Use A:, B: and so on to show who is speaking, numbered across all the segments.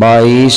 A: 22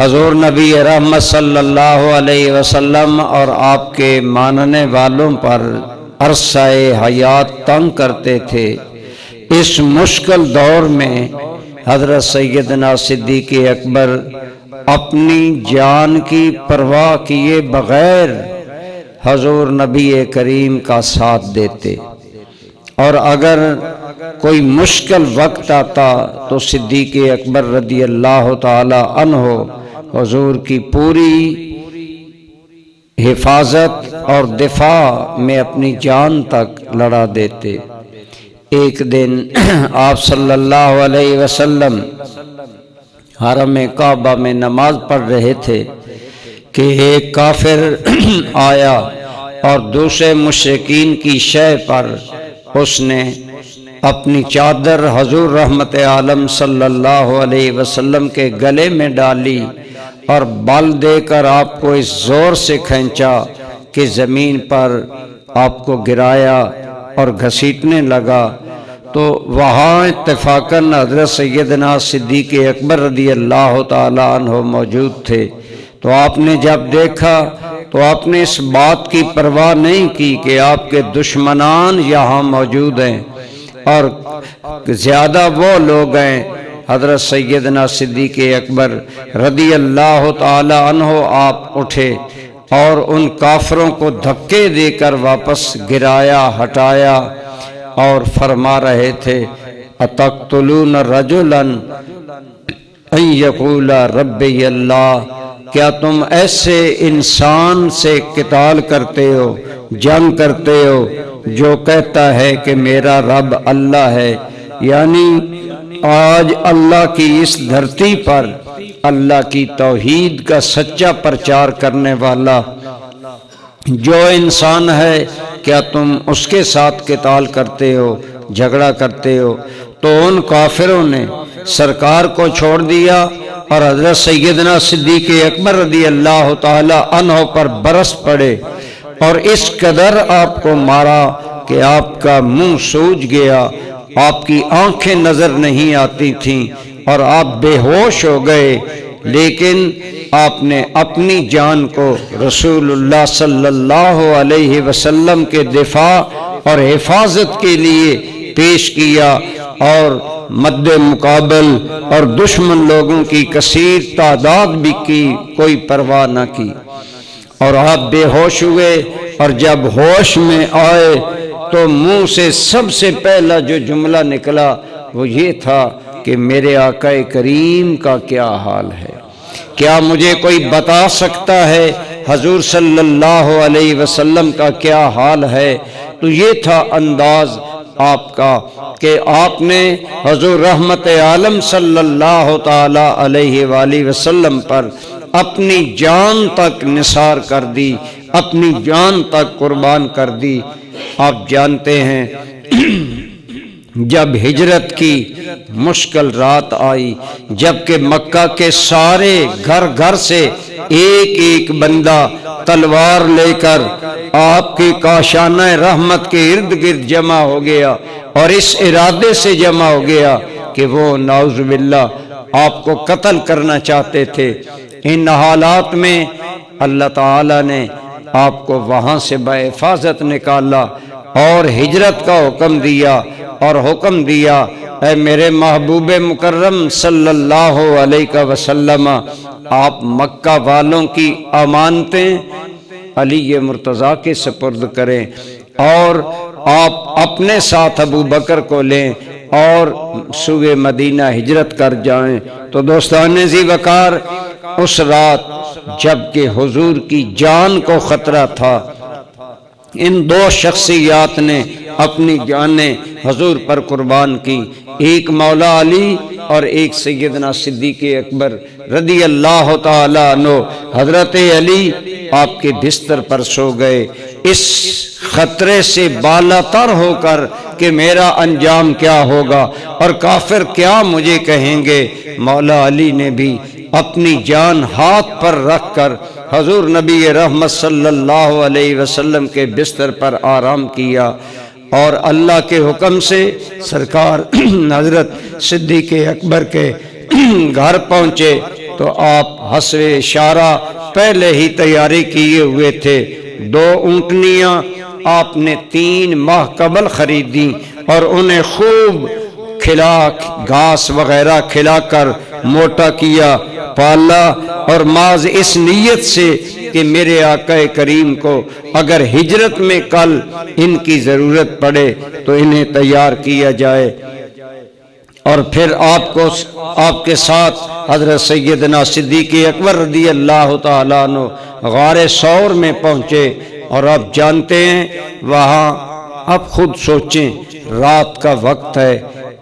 A: حضور نبی رحمت صلی اللہ علیہ وسلم اور آپ کے ماننے والوں پر عرصہ حیات تنگ کرتے تھے۔ اس مشکل دور میں حضرت سیدنا صدیق اکبر اپنی جان کی پرواہ کیے بغیر حضور نبی کریم کا ساتھ دیتے، اور اگر کوئی مشکل وقت آتا تو صدیق اکبر رضی اللہ تعالی عنہ حضور کی پوری حفاظت اور دفاع میں اپنی جان تک لڑا دیتے۔ ایک دن آپ صلی اللہ علیہ وسلم حرم کعبہ میں نماز پڑھ رہے تھے کہ ایک کافر آیا اور دوسرے مشرکین کی شے پر اس نے اپنی چادر حضور رحمت عالم صلی اللہ علیہ وسلم کے گلے میں ڈالی اور بل دے کر آپ کو اس زور سے کھینچا کہ زمین پر آپ کو گرایا اور گھسیٹنے لگا۔ تو وہاں اتفاقاً حضرت سیدنا صدیق اکبر رضی اللہ تعالی عنہ موجود تھے۔ تو آپ نے جب دیکھا تو آپ نے اس بات کی پرواہ نہیں کی کہ آپ کے دشمنان یہاں موجود ہیں، اور زیادہ وہ لوگ ہیں۔ حضرت سیدنا صدیق اکبر رضی اللہ تعالی عنہ آپ اٹھے اور ان کافروں کو دھکے دے کر واپس گرایا، ہٹایا، اور فرما رہے تھے اتقتلون رجلا ان یقول ربی اللہ، کیا تم ایسے انسان سے قتال کرتے ہو، جنگ کرتے ہو جو کہتا ہے کہ میرا رب اللہ ہے؟ یعنی آج اللہ کی اس دھرتی پر اللہ کی توحید کا سچا پرچار کرنے والا جو انسان ہے، کیا تم اس کے ساتھ قتال کرتے ہو، جھگڑا کرتے ہو؟ تو ان کافروں نے سرکار کو چھوڑ دیا اور حضرت سیدنا صدیق اکبر رضی اللہ تعالی عنہ پر برس پڑے اور اس قدر آپ کو مارا کہ آپ کا منہ سوج گیا، آپ کی آنکھیں نظر نہیں آتی تھیں اور آپ بے ہوش ہو گئے۔ لیکن آپ نے اپنی جان کو رسول اللہ صلی اللہ علیہ وسلم کے دفاع اور حفاظت کے لیے پیش کیا، اور مد مقابل اور دشمن لوگوں کی کثیر تعداد بھی کی کوئی پرواہ نہ کی، اور آپ بے ہوش ہوئے، اور جب ہوش میں آئے تو منہ سے سب سے پہلا جو جملہ نکلا وہ یہ تھا کہ میرے آقا کریم کا کیا حال ہے؟ کیا مجھے کوئی بتا سکتا ہے حضور صلی اللہ علیہ وسلم کا کیا حال ہے؟ تو یہ تھا انداز آپ کا کہ آپ نے حضور رحمت عالم صلی اللہ تعالی علیہ وآلہ وسلم پر اپنی جان تک نثار کر دی، اپنی جان تک قربان کر دی۔ آپ جانتے ہیں جب ہجرت کی مشکل رات آئی، جبکہ مکہ کے سارے گھر گھر سے ایک ایک بندہ تلوار لے کر آپ کی کاشانہ رحمت کے ارد گرد جمع ہو گیا، اور اس ارادے سے جمع ہو گیا کہ وہ نعوذ باللہ آپ کو قتل کرنا چاہتے تھے۔ ان حالات میں اللہ تعالی نے آپ کو وہاں سے بحفاظت نکالا اور ہجرت کا حکم دیا، اور حکم دیا اے میرے محبوب مکرم صلی اللہ علیہ وسلم، آپ مکہ والوں کی امانتیں علی مرتضیٰ کے سپرد کریں، اور آپ اپنے ساتھ ابو بکر کو لیں اور سوئے مدینہ ہجرت کر جائیں۔ تو دوستان ذی وقار، اس رات جب کہ حضور کی جان کو خطرہ تھا، ان دو شخصیات نے اپنی جانیں حضور پر قربان کی، ایک مولا علی اور ایک سیدنا صدیق اکبر رضی اللہ تعالی عنہ۔ حضرت علی آپ کے بستر پر سو گئے، اس خطرے سے بالا تر ہو کر کہ میرا انجام کیا ہوگا اور کافر کیا مجھے کہیں گے۔ مولا علی نے بھی اپنی جان ہاتھ پر رکھ کر حضور نبی رحمت صلی اللہ علیہ وسلم کے بستر پر آرام کیا، اور اللہ کے حکم سے سرکار حضرت صدیق اکبر کے گھر پہنچے تو آپ حسب اشارہ پہلے ہی تیاری کیے ہوئے تھے۔ 2 اونٹنیاں آپ نے 3 ماہ قبل خریدی اور انہیں خوب کھلا گھاس وغیرہ کھلا کر موٹا کیا، پالا، اور محض اس نیت سے کہ میرے آقا کریم کو اگر ہجرت میں کل ان کی ضرورت پڑے تو انہیں تیار کیا جائے۔ اور پھر آپ کے ساتھ حضرت سیدنا صدیق اکبر رضی اللہ تعالیٰ عنہ غار ثور میں پہنچے، اور آپ جانتے ہیں وہاں اب خود سوچیں رات کا وقت ہے،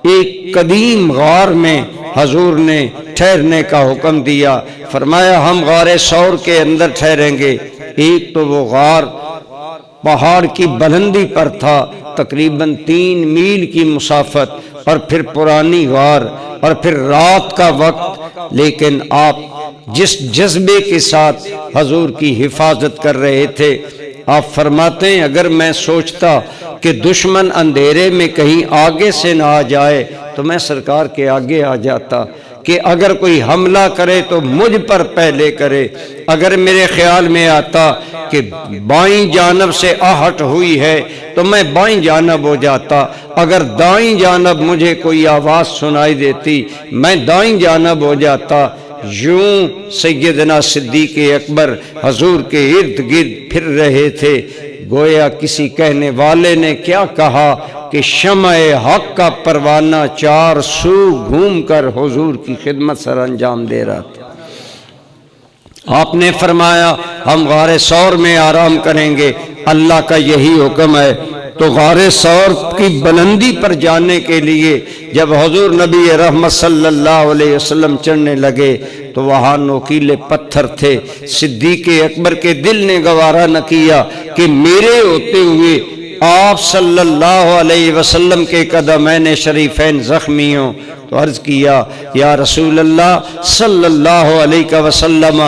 A: ایک قدیم غار میں حضور نے ٹھہرنے کا حکم دیا، فرمایا ہم غار ثور کے اندر ٹھہریں گے۔ ایک تو وہ غار پہاڑ کی بلندی پر تھا، تقریباً 3 میل کی مسافت، اور پھر پرانی غار، اور پھر رات کا وقت، لیکن آپ جس جذبے کے ساتھ حضور کی حفاظت کر رہے تھے، آپ فرماتے ہیں اگر میں سوچتا کہ دشمن اندھیرے میں کہیں آگے سے نہ آ جائے تو میں سرکار کے آگے آ جاتا، کہ اگر کوئی حملہ کرے تو مجھ پر پہلے کرے۔ اگر میرے خیال میں آتا کہ بائیں جانب سے آہٹ ہوئی ہے تو میں بائیں جانب ہو جاتا، اگر دائیں جانب مجھے کوئی آواز سنائی دیتی میں دائیں جانب ہو جاتا۔ یوں سیدنا صدیق اکبر حضور کے ارد گرد پھر رہے تھے، گویا کسی کہنے والے نے کیا کہا کہ شمع حق کا پروانہ 4 سو گھوم کر حضور کی خدمت سر انجام دے رہا تھا۔ آپ نے فرمایا ہم غار ثور میں آرام کریں گے، اللہ کا یہی حکم ہے۔ تو غار ثور کی بلندی پر جانے کے لیے جب حضور نبی رحمت صلی اللہ علیہ وسلم چڑھنے لگے تو وہاں نوکیلے پتھر تھے۔ صدیق اکبر کے دل نے گوارا نہ کیا کہ میرے ہوتے ہوئے آپ صلی اللہ علیہ وسلم کے قدمین شریفین زخمی ہوں، تو عرض کیا یا رسول اللہ صلی اللہ علیہ وسلم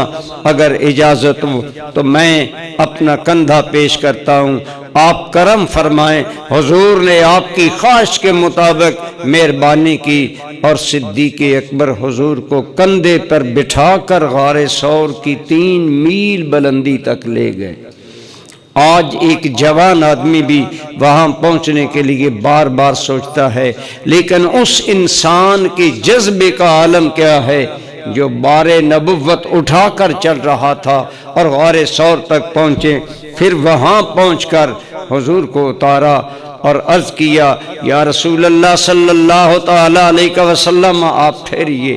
A: اگر اجازت ہو تو میں اپنا کندھا پیش کرتا ہوں، آپ کرم فرمائیں۔ حضور نے آپ کی خواہش کے مطابق مہربانی کی اور صدیق اکبر حضور کو کندھے پر بٹھا کر غار ثور کی 3 میل بلندی تک لے گئے۔ آج ایک جوان آدمی بھی وہاں پہنچنے کے لیے بار بار سوچتا ہے، لیکن اس انسان کے جذبے کا عالم کیا ہے جو بار نبوت اٹھا کر چل رہا تھا اور غار ثور تک پہنچے، پھر وہاں پہنچ کر حضور کو اتارا اور عرض کیا یا رسول اللہ صلی اللہ تعالیٰ علیہ وسلم آپ ٹھہریے،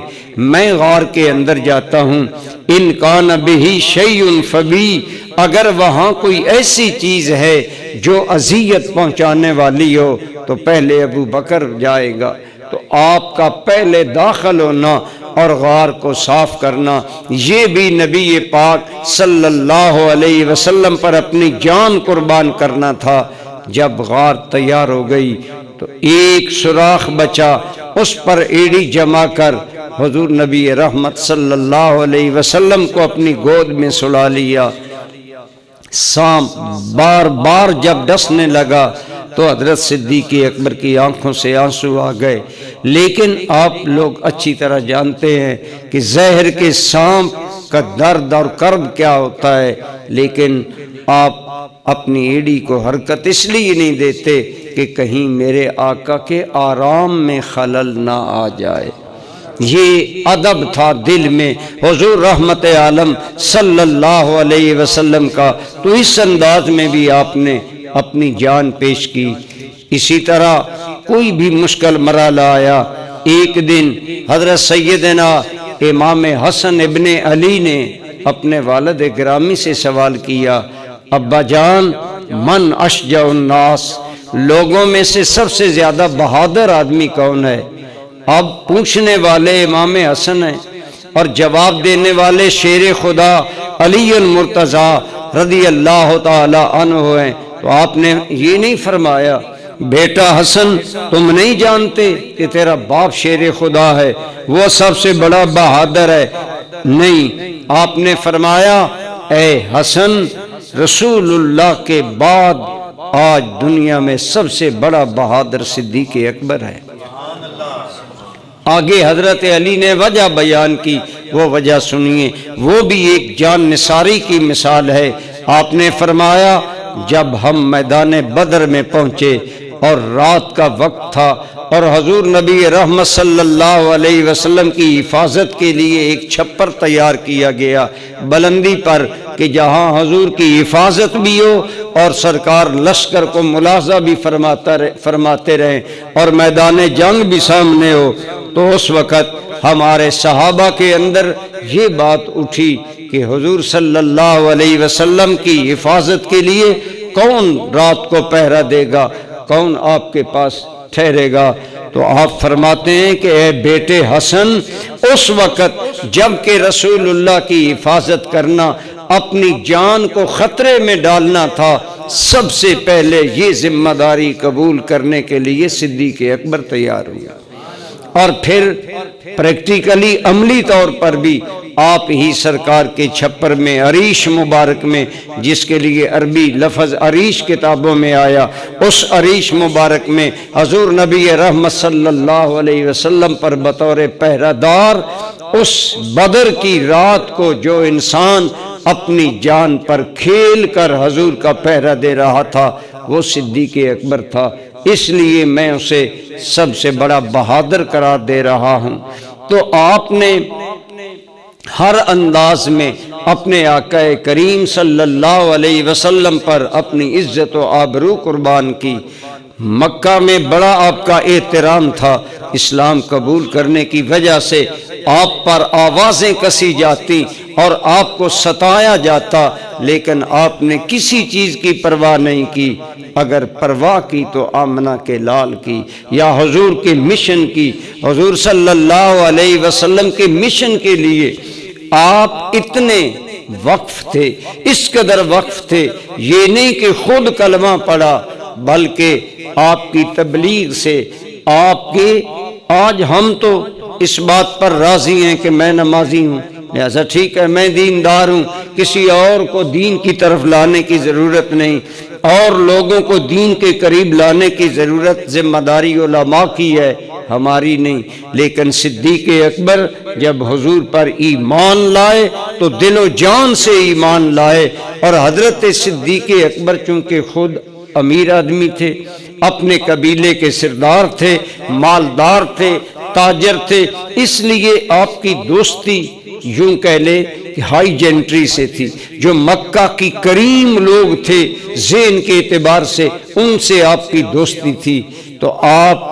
A: میں غار کے اندر جاتا ہوں، ان کان بہ شیء فبی، اگر وہاں کوئی ایسی چیز ہے جو اذیت پہنچانے والی ہو تو پہلے ابو بکر جائے گا۔ تو آپ کا پہلے داخل ہونا اور غار کو صاف کرنا، یہ بھی نبی پاک صلی اللہ علیہ وسلم پر اپنی جان قربان کرنا تھا۔ جب غار تیار ہو گئی تو ایک سوراخ بچا، اس پر ایڑی جما کر حضور نبی رحمت صلی اللہ علیہ وسلم کو اپنی گود میں سلا لیا۔ سانپ بار بار جب ڈسنے لگا تو حضرت صدیق اکبر کی آنکھوں سے آنسو آ گئے، لیکن آپ لوگ اچھی طرح جانتے ہیں کہ زہر کے سانپ کا درد اور کرب کیا ہوتا ہے، لیکن آپ اپنی ایڑی کو حرکت اس لیے نہیں دیتے کہ کہیں میرے آقا کے آرام میں خلل نہ آ جائے۔ یہ ادب تھا دل میں حضور رحمت عالم صلی اللہ علیہ وسلم کا، تو اس انداز میں بھی آپ نے اپنی جان پیش کی۔ اسی طرح کوئی بھی مشکل مرحلہ آیا، ایک دن حضرت سیدنا امام حسن ابن علی نے اپنے والد گرامی سے سوال کیا، ابا جان من اشجع الناس، لوگوں میں سے سب سے زیادہ بہادر آدمی کون ہے؟ اب پوچھنے والے امام حسن ہیں اور جواب دینے والے شیر خدا علی المرتضیٰ رضی اللہ تعالی عنہ ہیں۔ تو آپ نے یہ نہیں فرمایا بیٹا حسن تم نہیں جانتے کہ تیرا باپ شیر خدا ہے، وہ سب سے بڑا بہادر ہے؟ نہیں، آپ نے فرمایا اے حسن رسول اللہ کے بعد آج دنیا میں سب سے بڑا بہادر صدیق اکبر ہے۔ آگے حضرت علی نے وجہ بیان کی، وہ وجہ سنیے، وہ بھی ایک جان نثاری کی مثال ہے۔ آپ نے فرمایا جب ہم میدان بدر میں پہنچے اور رات کا وقت تھا اور حضور نبی رحمت صلی اللہ علیہ وسلم کی حفاظت کے لیے ایک چھپر تیار کیا گیا بلندی پر کہ جہاں حضور کی حفاظت بھی ہو اور سرکار لشکر کو ملاحظہ بھی فرماتے رہیں اور میدان جنگ بھی سامنے ہو، تو اس وقت ہمارے صحابہ کے اندر یہ بات اٹھی کہ حضور صلی اللہ علیہ وسلم کی حفاظت کے لیے کون رات کو پہرا دے گا، کون آپ کے پاس ٹھہرے گا؟ تو آپ فرماتے ہیں کہ اے بیٹے حسن، اس وقت جب کہ رسول اللہ کی حفاظت کرنا اپنی جان کو خطرے میں ڈالنا تھا، سب سے پہلے یہ ذمہ داری قبول کرنے کے لیے صدیق اکبر تیار ہوئے، اور پھر پریکٹیکلی عملی طور پر بھی آپ ہی سرکار کے چھپر میں عریش مبارک میں، جس کے لیے عربی لفظ عریش کتابوں میں آیا، اس عریش مبارک میں حضور نبی رحمت صلی اللہ علیہ وسلم پر بطور پہرہ دار اس بدر کی رات کو جو انسان اپنی جان پر کھیل کر حضور کا پہرہ دے رہا تھا وہ صدیق اکبر تھا، اس لیے میں اسے سب سے بڑا بہادر قرار دے رہا ہوں۔ تو آپ نے ہر انداز میں اپنے آقا کریم صلی اللہ علیہ وسلم پر اپنی عزت و آبرو قربان کی۔ مکہ میں بڑا آپ کا احترام تھا، اسلام قبول کرنے کی وجہ سے آپ پر آوازیں کسی جاتی اور آپ کو ستایا جاتا، لیکن آپ نے کسی چیز کی پرواہ نہیں کی۔ اگر پرواہ کی تو آمنہ کے لال کی یا حضور کے مشن کی، حضور صلی اللہ علیہ وسلم کے مشن کے لیے آپ اتنے وقف تھے، اس قدر وقف تھے، یہ نہیں کہ خود کلمہ پڑھا بلکہ آپ کی تبلیغ سے آپ کے، آج ہم تو اس بات پر راضی ہیں کہ میں نمازی ہوں، لہذا ٹھیک ہے میں دیندار ہوں، کسی اور کو دین کی طرف لانے کی ضرورت نہیں، اور لوگوں کو دین کے قریب لانے کی ضرورت ذمہ داری علماء کی ہے، ہماری نہیں۔ لیکن صدیق اکبر جب حضور پر ایمان لائے تو دل و جان سے ایمان لائے، اور حضرت صدیق اکبر چونکہ خود امیر آدمی تھے، اپنے قبیلے کے سردار تھے، مالدار تھے، تاجر تھے، اس لیے آپ کی دوستی یوں کہہ لے کہ ہائی جینٹری سے تھی، جو مکہ کی کریم لوگ تھے ذہن کے اعتبار سے ان سے آپ کی دوستی تھی۔ تو آپ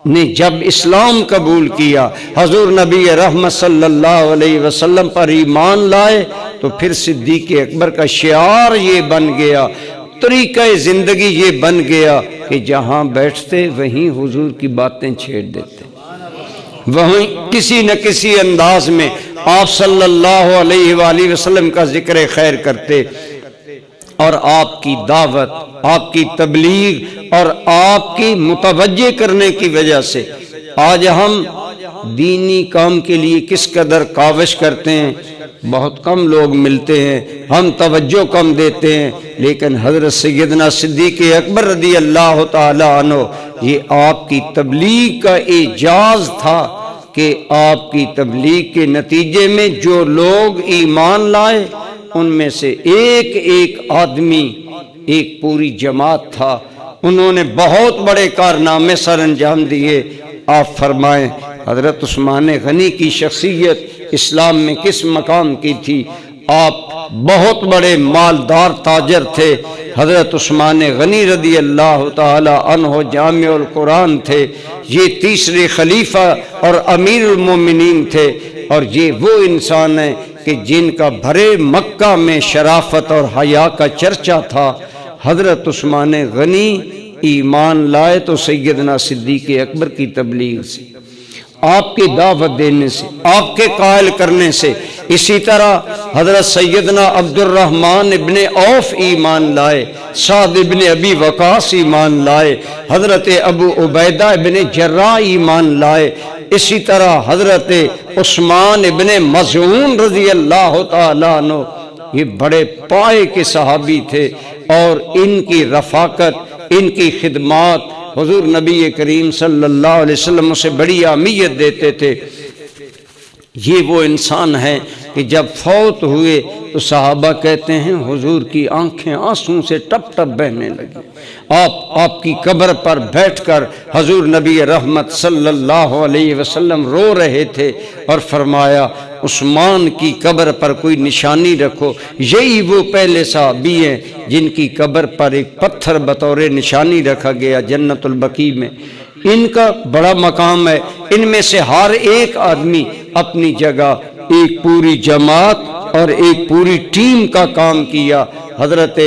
A: نے جب اسلام قبول کیا، حضور نبی رحمت صلی اللہ علیہ وسلم پر ایمان لائے، تو پھر صدیق اکبر کا شعار یہ بن گیا، طریقہ زندگی یہ بن گیا کہ جہاں بیٹھتے وہیں حضور کی باتیں چھیڑ دیتے، وہیں کسی نہ کسی انداز میں آپ صلی اللہ علیہ وآلہ وسلم کا ذکر خیر کرتے، اور آپ کی دعوت، آپ کی تبلیغ اور آپ کی متوجہ کرنے کی وجہ سے آج ہم دینی کام کے لیے کس قدر کاوش کرتے ہیں، بہت کم لوگ ملتے ہیں، ہم توجہ کم دیتے ہیں، لیکن حضرت سیدنا صدیق اکبر رضی اللہ تعالی عنہ، یہ آپ کی تبلیغ کا اعجاز تھا کہ آپ کی تبلیغ کے نتیجے میں جو لوگ ایمان لائے ان میں سے ایک ایک آدمی ایک پوری جماعت تھا، انہوں نے بہت بڑے کارنامے سر انجام دیے۔ آپ فرمائیں حضرت عثمان غنی کی شخصیت اسلام میں کس مقام کی تھی؟ آپ بہت بڑے مالدار تاجر تھے، حضرت عثمان غنی رضی اللہ تعالی عنہ جامع القرآن تھے، یہ تیسرے خلیفہ اور امیر المومنین تھے، اور یہ وہ انسان ہیں کہ جن کا بھرے مکہ میں شرافت اور حیا کا چرچا تھا۔ حضرت عثمان غنی ایمان لائے تو سیدنا صدیق اکبر کی تبلیغ سے، آپ کی دعوت دینے سے، آپ کے قائل کرنے سے۔ اسی طرح حضرت سیدنا عبد الرحمن ابن عوف ایمان لائے، سعد ابن ابی وقاص ایمان لائے، حضرت ابو عبیدہ ابن جراح ایمان لائے، اسی طرح حضرت عثمان ابن مظعون رضی اللہ تعالیٰ عنہ، یہ بڑے پائے کے صحابی تھے، اور ان کی رفاقت، ان کی خدمات حضور نبی کریم صلی اللہ علیہ وسلم اسے بڑی اہمیت دیتے تھے۔ یہ وہ انسان ہے کہ جب فوت ہوئے تو صحابہ کہتے ہیں حضور کی آنکھیں آنسوں سے ٹپ ٹپ بہنے لگی۔ آپ کی قبر پر بیٹھ کر حضور نبی رحمت صلی اللہ علیہ وسلم رو رہے تھے اور فرمایا عثمان کی قبر پر کوئی نشانی رکھو۔ یہی وہ پہلے صحابی ہیں جن کی قبر پر ایک پتھر بطور نشانی رکھا گیا جنت البقیع میں۔ ان کا بڑا مقام ہے۔ ان میں سے ہر ایک آدمی اپنی جگہ ایک پوری جماعت اور ایک پوری ٹیم کا کام کیا۔ حضرت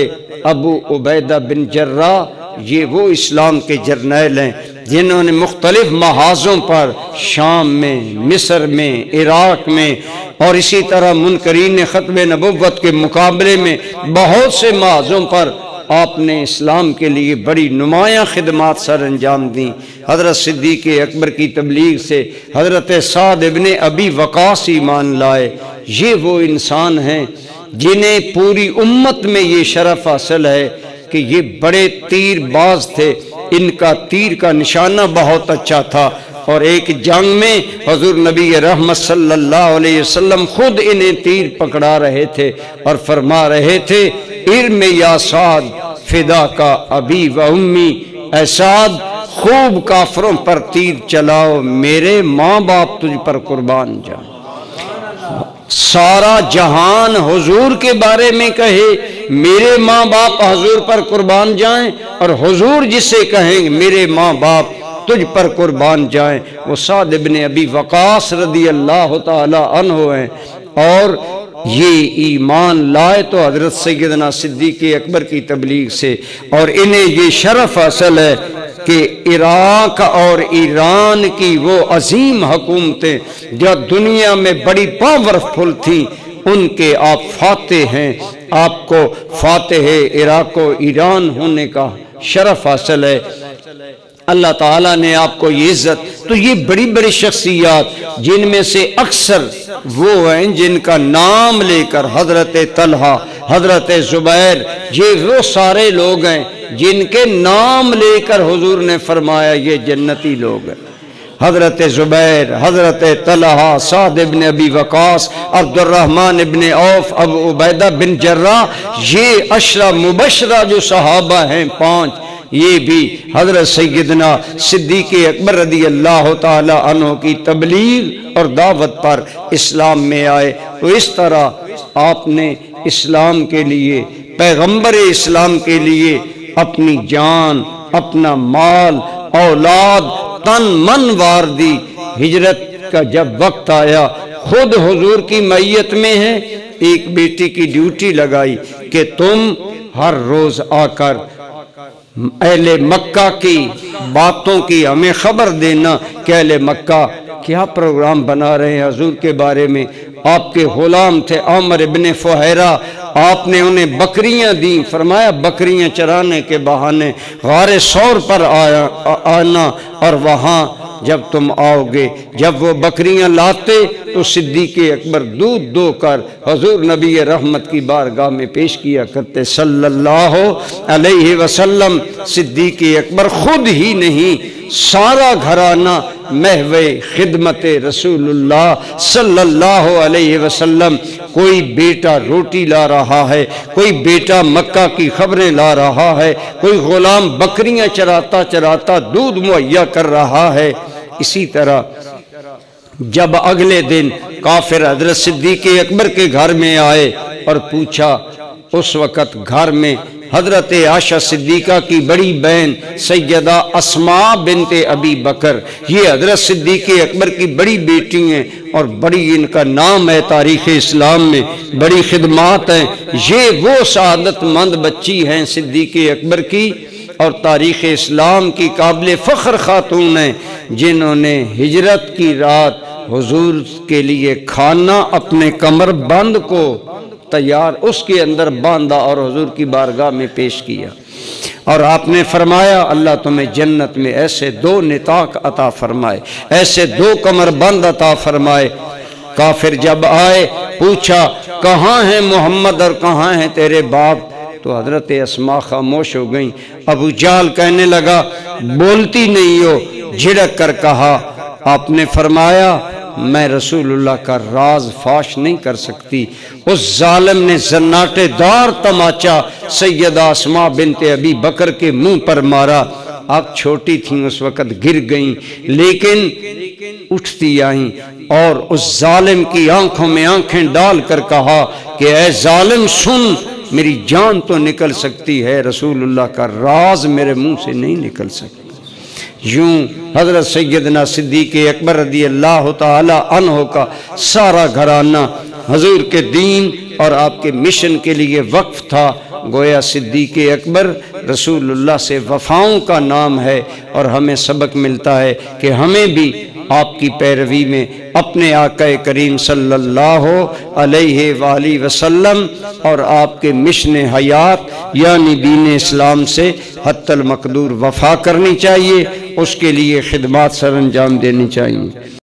A: ابو عبیدہ بن جراح یہ وہ اسلام کے جرنیل ہیں جنہوں نے مختلف محاذوں پر شام میں، مصر میں، عراق میں اور اسی طرح منکرین ختم نبوت کے مقابلے میں بہت سے محاذوں پر آپ نے اسلام کے لیے بڑی نمایاں خدمات سر انجام دیں۔ حضرت صدیق اکبر کی تبلیغ سے حضرت سعد ابن ابی وقاص ایمان لائے۔ یہ وہ انسان ہیں جنہیں پوری امت میں یہ شرف حاصل ہے کہ یہ بڑے تیر باز تھے۔ ان کا تیر کا نشانہ بہت اچھا تھا اور ایک جنگ میں حضور نبی رحمت صلی اللہ علیہ وسلم خود انہیں تیر پکڑا رہے تھے اور فرما رہے تھے ارم یا سعد فدا کا ابی و امی، اے سعد خوب کافروں پر تیر چلاؤ، میرے ماں باپ تجھ پر قربان جائیں۔ سارا جہان حضور کے بارے میں کہے میرے ماں باپ حضور پر قربان جائیں، اور حضور جسے کہیں میرے ماں باپ تجھ پر قربان جائیں، وہ سعد ابن ابی وقاص رضی اللہ تعالی عنہ ہیں۔ اور یہ ایمان لائے تو حضرت سیدنا صدیق اکبر کی تبلیغ سے، اور انہیں یہ شرف حاصل ہے کہ عراق اور ایران کی وہ عظیم حکومتیں جو دنیا میں بڑی پاورفل تھیں ان کے آپ فاتح ہیں۔ آپ کو فاتح عراق و ایران ہونے کا شرف حاصل ہے۔ اللہ تعالیٰ نے آپ کو یہ عزت، تو یہ بڑی بڑی شخصیات جن میں سے اکثر وہ ہیں جن کا نام لے کر حضرت طلحہ، حضرت زبیر، یہ وہ سارے لوگ ہیں جن کے نام لے کر حضور نے فرمایا یہ جنتی لوگ ہیں۔ حضرت زبیر، حضرت طلحہ، سعد ابن ابی وقاص، عبد الرحمن ابن عوف، ابو عبیدہ بن جراح، یہ عشرہ مبشرہ جو صحابہ ہیں 5، یہ بھی حضرت سیدنا صدیق اکبر رضی اللہ تعالی عنہ کی تبلیغ اور دعوت پر اسلام میں آئے۔ تو اس طرح آپ نے اسلام کے لیے، پیغمبر اسلام کے لیے اپنی جان، اپنا مال، اولاد، تن من وار دی۔ ہجرت کا جب وقت آیا خود حضور کی معیت میں ہے، ایک بیٹی کی ڈیوٹی لگائی کہ تم ہر روز آ کر اہل مکہ کی باتوں کی ہمیں خبر دینا کہ اہل مکہ کیا پروگرام بنا رہے ہیں حضور کے بارے میں۔ آپ کے غلام تھے عامر ابن فہیرہ، آپ نے انہیں بکریاں دیں، فرمایا بکریاں چرانے کے بہانے غار ثور پر آنا، اور وہاں جب تم آؤ گے، جب وہ بکریاں لاتے تو صدیق اکبر دودھ دو کر حضور نبی رحمت کی بارگاہ میں پیش کیا کرتے صلی اللہ علیہ وسلم۔ صدیق اکبر خود ہی نہیں، سارا گھرانہ محو خدمت رسول اللہ صلی اللہ علیہ وسلم۔ کوئی بیٹا روٹی لا رہا ہے، کوئی بیٹا مکہ کی خبریں لا رہا ہے، کوئی غلام بکریاں چراتا چراتا دودھ مہیا کر رہا ہے۔ اسی طرح جب اگلے دن کافر حضرت صدیق اکبر کے گھر میں آئے اور پوچھا، اس وقت گھر میں حضرت عائشہ صدیقہ کی بڑی بہن سیدہ اسماء بنت ابی بکر، یہ حضرت صدیق اکبر کی بڑی بیٹی ہیں اور بڑی ان کا نام ہے تاریخ اسلام میں، بڑی خدمات ہیں۔ یہ وہ سعادت مند بچی ہیں صدیق اکبر کی اور تاریخ اسلام کی قابل فخر خاتون ہیں، جنہوں نے ہجرت کی رات حضور کے لیے کھانا اپنے کمر بند کو تیار اس کے اندر باندھا اور حضور کی بارگاہ میں پیش کیا، اور آپ نے فرمایا اللہ تمہیں جنت میں ایسے 2 نطاق عطا فرمائے، ایسے 2 کمر بند عطا فرمائے۔ کافر جب آئے پوچھا کہاں ہیں محمد اور کہاں ہیں تیرے باپ؟ تو حضرت اسما خاموش ہو گئیں۔ ابو جہل کہنے لگا بولتی نہیں ہو؟ جھڑک کر کہا آپ نے فرمایا میں رسول اللہ کا راز فاش نہیں کر سکتی۔ اس ظالم نے زناٹے دار تماچا سیدہ اسماء بنت ابی بکر کے منہ پر مارا۔ آپ چھوٹی تھیں اس وقت، گر گئیں، لیکن اٹھتی آئیں اور اس ظالم کی آنکھوں میں آنکھیں ڈال کر کہا کہ اے ظالم سن، میری جان تو نکل سکتی ہے، رسول اللہ کا راز میرے منہ سے نہیں نکل سکتا۔ یوں حضرت سیدنا صدیق اکبر رضی اللہ تعالی عنہ کا سارا گھرانہ حضور کے دین اور آپ کے مشن کے لیے وقف تھا۔ گویا صدیق اکبر رسول اللہ سے وفاؤں کا نام ہے، اور ہمیں سبق ملتا ہے کہ ہمیں بھی آپ کی پیروی میں اپنے آقا کریم صلی اللہ علیہ وآلہ وسلم اور آپ کے مشن حیات یعنی دین اسلام سے حتی المقدور وفا کرنی چاہیے، اس کے لیے خدمات سر انجام دینی چاہیے۔